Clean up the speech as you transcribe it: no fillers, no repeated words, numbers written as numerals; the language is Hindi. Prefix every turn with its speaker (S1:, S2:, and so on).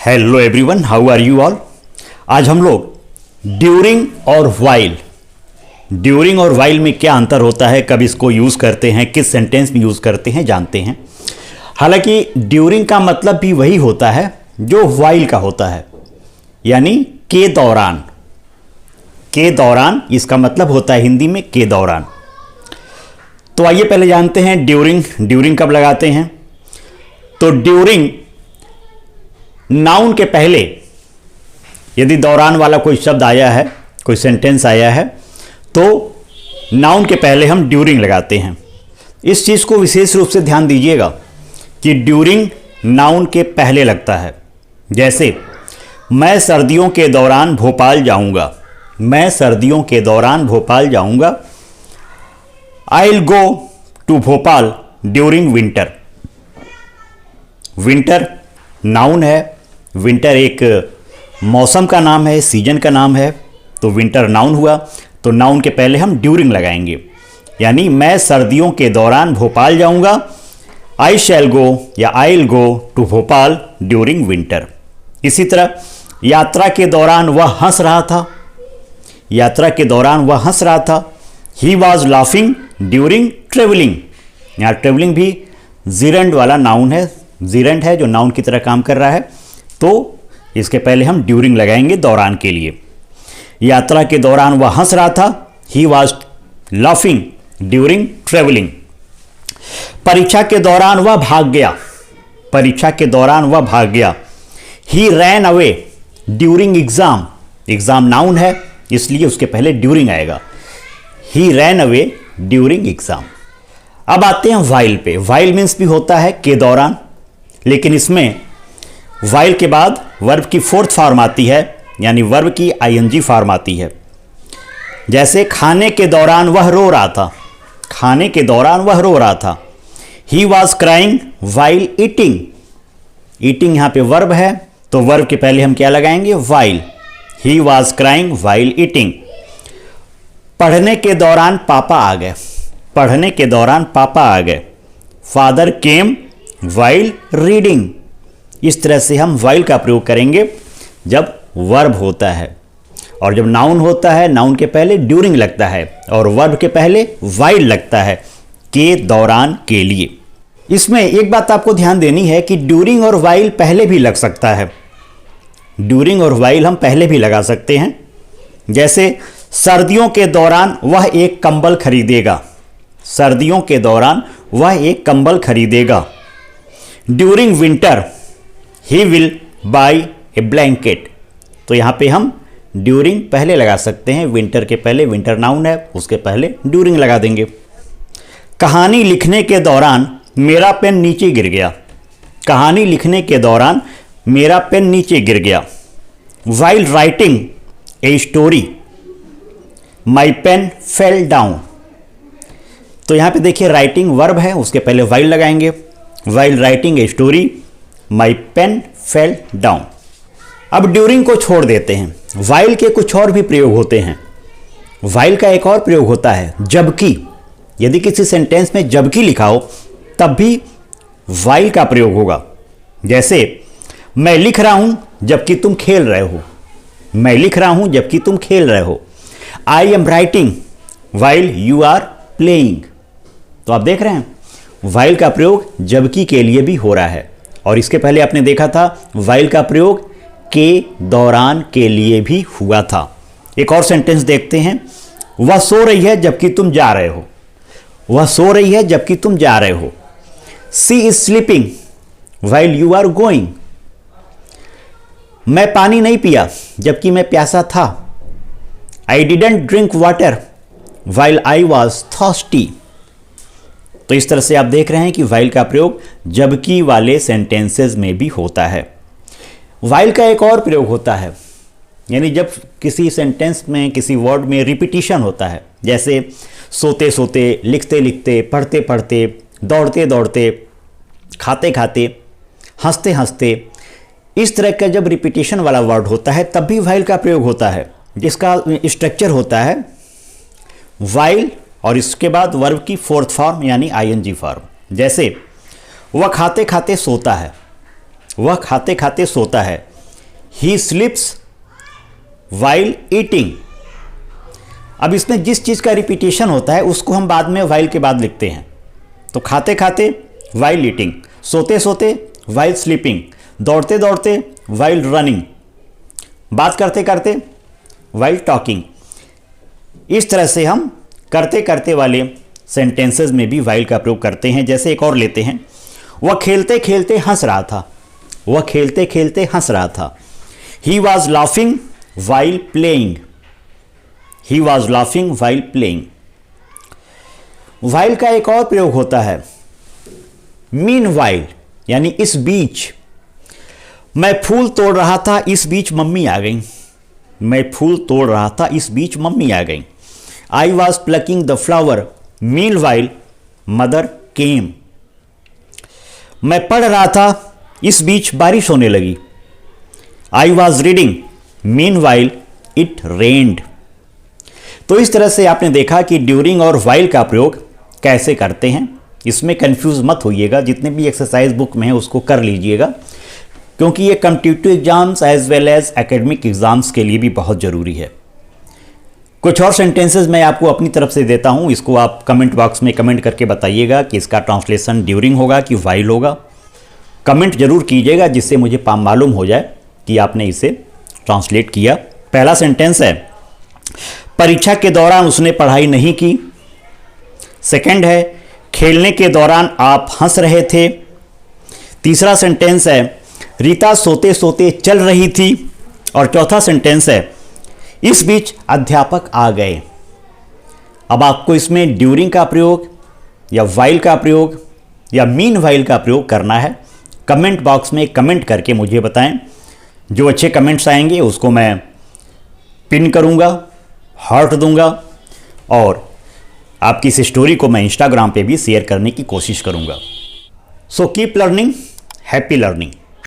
S1: Hello everyone, how are you all. आज हम लोग ड्यूरिंग और वाइल में क्या अंतर होता है, कब इसको यूज़ करते हैं, किस सेंटेंस में यूज़ करते हैं, जानते हैं। हालांकि ड्यूरिंग का मतलब भी वही होता है जो वाइल का होता है, यानी के दौरान। के दौरान इसका मतलब होता है हिंदी में के दौरान। तो आइए पहले जानते हैं ड्यूरिंग कब लगाते हैं। तो ड्यूरिंग नाउन के पहले यदि दौरान वाला कोई शब्द आया है, कोई सेंटेंस आया है, तो नाउन के पहले हम ड्यूरिंग लगाते हैं। इस चीज़ को विशेष रूप से ध्यान दीजिएगा कि ड्यूरिंग नाउन के पहले लगता है। जैसे मैं सर्दियों के दौरान भोपाल जाऊंगा, मैं सर्दियों के दौरान भोपाल जाऊंगा। I will go to Bhopal during winter. Winter noun है, विंटर एक मौसम का नाम है, सीजन का नाम है, तो विंटर नाउन हुआ। तो नाउन के पहले हम ड्यूरिंग लगाएंगे, यानी मैं सर्दियों के दौरान भोपाल जाऊंगा। आई शैल गो या I will go to Bhopal during winter. इसी तरह यात्रा के दौरान वह हंस रहा था, यात्रा के दौरान वह हंस रहा था। He was laughing during travelling. यहाँ ट्रेवलिंग भी जीरेंड वाला नाउन है, जीरेंड है जो नाउन की तरह काम कर रहा है, तो इसके पहले हम ड्यूरिंग लगाएंगे दौरान के लिए। यात्रा के दौरान वह हंस रहा था, he was laughing during travelling. परीक्षा के दौरान वह भाग गया, परीक्षा के दौरान वह भाग गया। He ran away during exam. Exam noun है, इसलिए उसके पहले ड्यूरिंग आएगा। He ran away during exam. अब आते हैं वाइल पे। वाइल मीन्स भी होता है के दौरान, लेकिन इसमें वाइल के बाद वर्ब की फोर्थ फॉर्म आती है, यानी वर्ब की आईएनजी फॉर्म आती है। जैसे खाने के दौरान वह रो रहा था, खाने के दौरान वह रो रहा था। He was crying while eating. Eating यहाँ पे वर्ब है, तो वर्ब के पहले हम क्या लगाएंगे, while. He was crying while eating. पढ़ने के दौरान पापा आ गए, पढ़ने के दौरान पापा आ गए। Father came while reading. इस तरह से हम वाइल का प्रयोग करेंगे जब वर्ब होता है, और जब नाउन होता है नाउन के पहले ड्यूरिंग लगता है और वर्ब के पहले वाइल लगता है के दौरान के लिए। इसमें एक बात आपको ध्यान देनी है कि ड्यूरिंग और वाइल पहले भी लग सकता है। ड्यूरिंग और वाइल हम पहले भी लगा सकते हैं। जैसे सर्दियों के दौरान वह एक कंबल खरीदेगा, सर्दियों के दौरान वह एक कंबल खरीदेगा। During winter he will by A blanket. तो यहाँ पे हम ड्यूरिंग पहले लगा सकते हैं, विंटर के पहले, विंटर नाउन है, उसके पहले ड्यूरिंग लगा देंगे। कहानी लिखने के दौरान मेरा पेन नीचे गिर गया, कहानी लिखने के दौरान मेरा पेन नीचे गिर गया। While writing a story my pen fell down. तो यहाँ पे देखिए राइटिंग वर्ब है, उसके पहले वाइल लगाएंगे। While writing a story my pen fell down. अब ड्यूरिंग को छोड़ देते हैं। वाइल के कुछ और भी प्रयोग होते हैं। वाइल का एक और प्रयोग होता है जबकि। यदि किसी सेंटेंस में जबकि लिखा हो तब भी वाइल का प्रयोग होगा। जैसे मैं लिख रहा हूं जबकि तुम खेल रहे हो, मैं लिख रहा हूं जबकि तुम खेल रहे हो। I am writing while you are playing. तो आप देख रहे हैं वाइल का प्रयोग जबकि के लिए भी हो रहा है, और इसके पहले आपने देखा था वाइल का प्रयोग के दौरान के लिए भी हुआ था। एक और सेंटेंस देखते हैं। वह सो रही है जबकि तुम जा रहे हो, वह सो रही है जबकि तुम जा रहे हो। She is sleeping while you are going. मैं पानी नहीं पिया जबकि मैं प्यासा था। I didn't drink water while I was thirsty. तो इस तरह से आप देख रहे हैं कि वाइल का प्रयोग जबकि वाले सेंटेंसेस में भी होता है। वाइल का एक और प्रयोग होता है, यानी जब किसी सेंटेंस में, किसी वर्ड में रिपीटिशन होता है। जैसे सोते सोते, लिखते लिखते, पढ़ते पढ़ते, दौड़ते दौड़ते, खाते खाते, हंसते हंसते, इस तरह का जब रिपीटिशन वाला वर्ड होता है तब भी वाइल का प्रयोग होता है। जिसका स्ट्रक्चर होता है वाइल और इसके बाद वर्ब की फोर्थ फॉर्म यानी आईएनजी फॉर्म। जैसे वह खाते खाते सोता है, वह खाते खाते सोता है, ही स्लीप्स वाइल ईटिंग। अब इसमें जिस चीज़ का रिपीटेशन होता है उसको हम बाद में वाइल के बाद लिखते हैं। तो खाते खाते वाइल ईटिंग, सोते सोते वाइल स्लीपिंग, दौड़ते दौड़ते वाइल रनिंग, बात करते करते वाइल टॉकिंग। इस तरह से हम करते करते वाले सेंटेंसेस में भी वाइल का प्रयोग करते हैं। जैसे एक और लेते हैं, वह खेलते खेलते हंस रहा था। वह खेलते खेलते हंस रहा था। He was laughing while playing. He was laughing while playing. While का एक और प्रयोग होता है मीन वाइल, यानी इस बीच। मैं फूल तोड़ रहा था, इस बीच मम्मी आ गई। मैं फूल तोड़ रहा था, इस बीच मम्मी आ गई। I was plucking the flower mean while mother केम। मैं पढ़ रहा था, इस बीच बारिश होने लगी। I was reading mean while it रेन्ड। तो इस तरह से आपने देखा कि ड्यूरिंग और वाइल का प्रयोग कैसे करते हैं। इसमें कंफ्यूज मत होइएगा, जितने भी एक्सरसाइज बुक में है उसको कर लीजिएगा, क्योंकि ये competitive exams as well as academic exams के लिए भी बहुत ज़रूरी है। कुछ और सेंटेंसेस मैं आपको अपनी तरफ से देता हूँ, इसको आप कमेंट बॉक्स में कमेंट करके बताइएगा कि इसका ट्रांसलेशन ड्यूरिंग होगा कि वाइल होगा। कमेंट जरूर कीजिएगा जिससे मुझे मालूम हो जाए कि आपने इसे ट्रांसलेट किया। पहला सेंटेंस है, परीक्षा के दौरान उसने पढ़ाई नहीं की। सेकंड है, खेलने के दौरान आप हंस रहे थे। तीसरा सेंटेंस है, रीता सोते सोते चल रही थी। और चौथा सेंटेंस है, इस बीच अध्यापक आ गए। अब आपको इसमें ड्यूरिंग का प्रयोग या वाइल का प्रयोग या मीन वाइल का प्रयोग करना है। कमेंट बॉक्स में कमेंट करके मुझे बताएं। जो अच्छे कमेंट्स आएंगे उसको मैं पिन करूंगा, हार्ट दूंगा, और आपकी इस स्टोरी को मैं इंस्टाग्राम पे भी शेयर करने की कोशिश करूंगा। So keep learning, happy learning.